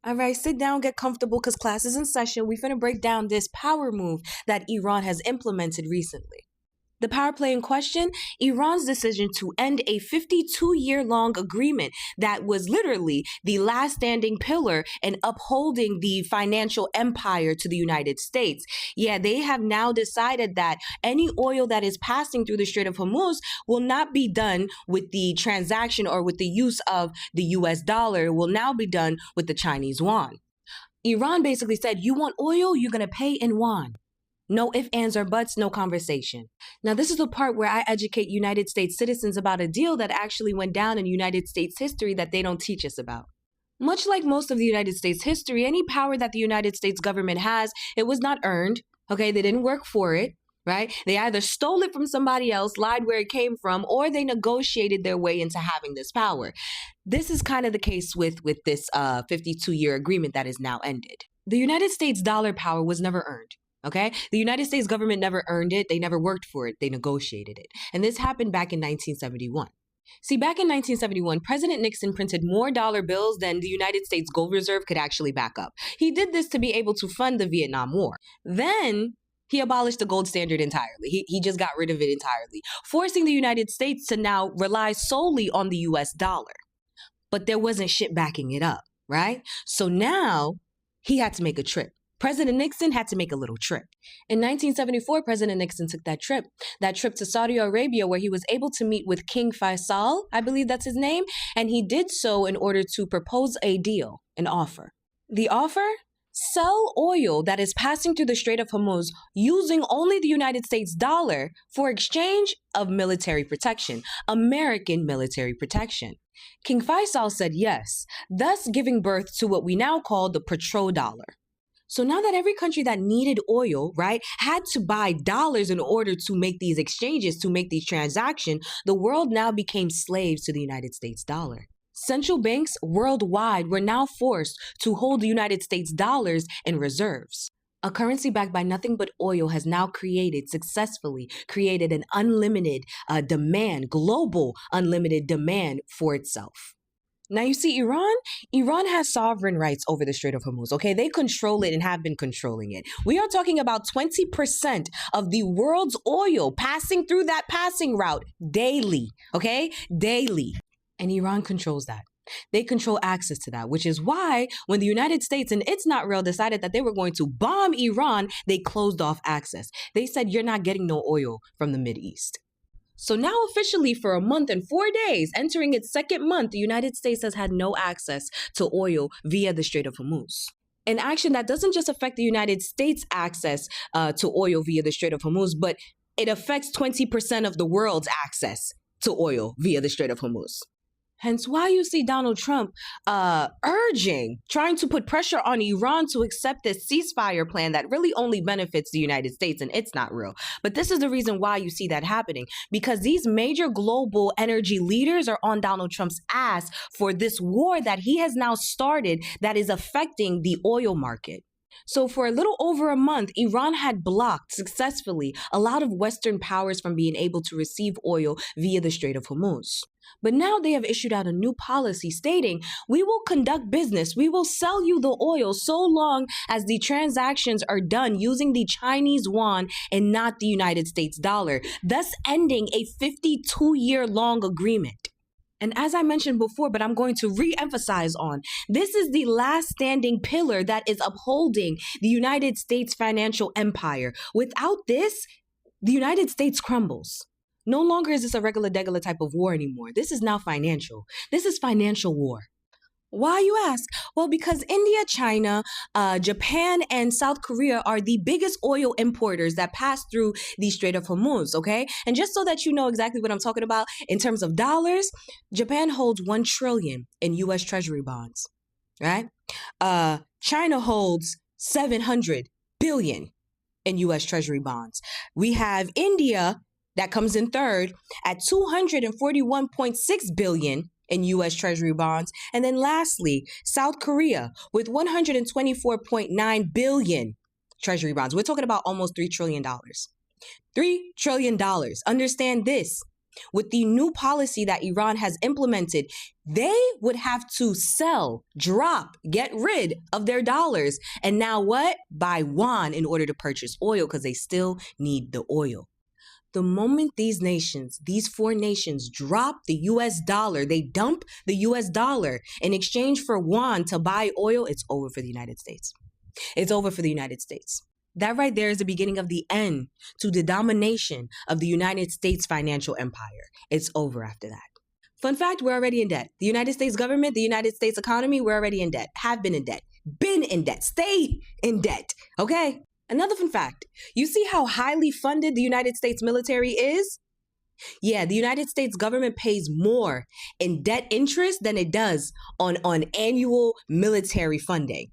All right, sit down, get comfortable, because class is in session. We finna break down this power move that Iran has implemented recently. The power play in question, Iran's decision to end a 52-year-long agreement that was literally the last standing pillar in upholding the financial empire to the United States. Yeah, they have now decided that any oil that is passing through the Strait of Hormuz will not be done with the transaction or with the use of the US dollar. It will now be done with the Chinese yuan. Iran basically said, you want oil, you're going to pay in yuan. No ifs, ands, or buts, no conversation. Now, this is the part where I educate United States citizens about a deal that actually went down in United States history that they don't teach us about. Much like most of the United States history, any power that the United States government has, it was not earned, okay? They didn't work for it, right? They either stole it from somebody else, lied where it came from, or they negotiated their way into having this power. This is kind of the case with this 52-year agreement that is now ended. The United States dollar power was never earned. Okay? The United States government never earned it. They never worked for it. They negotiated it. And this happened back in 1971. See, back in 1971, President Nixon printed more dollar bills than the United States Gold Reserve could actually back up. He did this to be able to fund the Vietnam War. Then he abolished the gold standard entirely. He just got rid of it entirely, forcing the United States to now rely solely on the US dollar. But there wasn't shit backing it up, right? So now he had to make a trip. President Nixon had to make a little trip. In 1974, President Nixon took that trip to Saudi Arabia, where he was able to meet with King Faisal, I believe that's his name, and he did so in order to propose a deal, an offer. The offer? Sell oil that is passing through the Strait of Hormuz using only the United States dollar for exchange of military protection, American military protection. King Faisal said yes, thus giving birth to what we now call the petrodollar. So now that every country that needed oil, right, had to buy dollars in order to make these exchanges, to make these transactions, the world now became slaves to the United States dollar. Central banks worldwide were now forced to hold the United States dollars in reserves. A currency backed by nothing but oil has now successfully created an unlimited demand, global unlimited demand for itself. Now, you see, Iran has sovereign rights over the Strait of Hormuz, okay? They control it and have been controlling it. We are talking about 20% of the world's oil passing through that passing route daily, okay? Daily. And Iran controls that. They control access to that, which is why when the United States and It's Not Real decided that they were going to bomb Iran, they closed off access. They said, you're not getting no oil from the Mideast. So now officially for a month and 4 days, entering its second month, the United States has had no access to oil via the Strait of Hormuz. An action that doesn't just affect the United States' access to oil via the Strait of Hormuz, but it affects 20% of the world's access to oil via the Strait of Hormuz. Hence why you see Donald Trump trying to put pressure on Iran to accept this ceasefire plan that really only benefits the United States, and it's not real. But this is the reason why you see that happening, because these major global energy leaders are on Donald Trump's ass for this war that he has now started that is affecting the oil market. So for a little over a month, Iran had blocked successfully a lot of Western powers from being able to receive oil via the Strait of Hormuz. But now they have issued out a new policy stating, we will conduct business, we will sell you the oil so long as the transactions are done using the Chinese yuan and not the United States dollar, thus ending a 52-year-long agreement. And as I mentioned before, but I'm going to re-emphasize on, this is the last standing pillar that is upholding the United States financial empire. Without this, the United States crumbles. No longer is this a regular type of war anymore. This is now financial. This is financial war. Why, you ask? Well, because India, China, Japan, and South Korea are the biggest oil importers that pass through the Strait of Hormuz, okay? And just so that you know exactly what I'm talking about in terms of dollars, Japan holds $1 trillion in U.S. Treasury bonds, right? China holds $700 billion in U.S. Treasury bonds. We have India, that comes in third, at $241.6 billion in U.S. Treasury bonds. And then lastly, South Korea with $124.9 billion Treasury bonds. We're talking about almost $3 trillion. $3 trillion. Understand this. With the new policy that Iran has implemented, they would have to sell, drop, get rid of their dollars. And now what? Buy yuan in order to purchase oil because they still need the oil. The moment these nations, these four nations, drop the US dollar, they dump the US dollar in exchange for yuan to buy oil, it's over for the United States. It's over for the United States. That right there is the beginning of the end to the domination of the United States financial empire. It's over after that. Fun fact, we're already in debt. The United States government, the United States economy, we're already in debt. Have been in debt. Been in debt. Stay in debt. Okay? Another fun fact, you see how highly funded the United States military is? Yeah, the United States government pays more in debt interest than it does on annual military funding.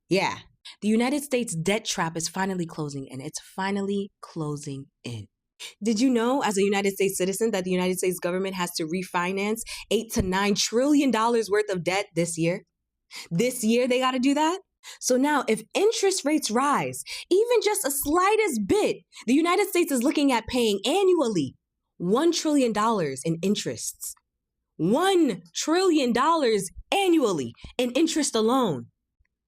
Yeah, the United States debt trap is finally closing in. It's finally closing in. Did you know, as a United States citizen, that the United States government has to refinance $8 to $9 trillion worth of debt this year? This year, they got to do that? So now, if interest rates rise, even just a slightest bit, the United States is looking at paying annually $1 trillion in interests. $1 trillion annually in interest alone.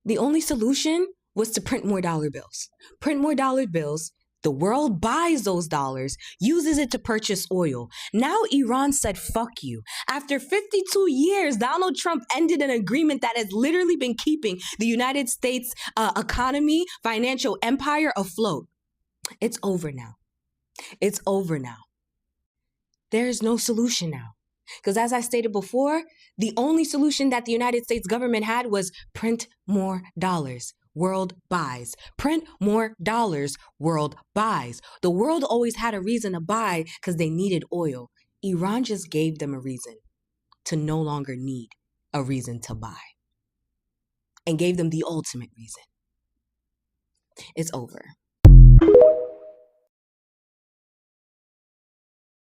The only solution was to print more dollar bills. Print more dollar bills. The world buys those dollars, uses it to purchase oil. Now Iran said, fuck you. After 52 years, Donald Trump ended an agreement that has literally been keeping the United States economy, financial empire afloat. It's over now. It's over now. There's no solution now. Because as I stated before, the only solution that the United States government had was print more dollars. World buys. Print more dollars. World buys. The world always had a reason to buy because they needed oil. Iran just gave them a reason to no longer need a reason to buy and gave them the ultimate reason. It's over.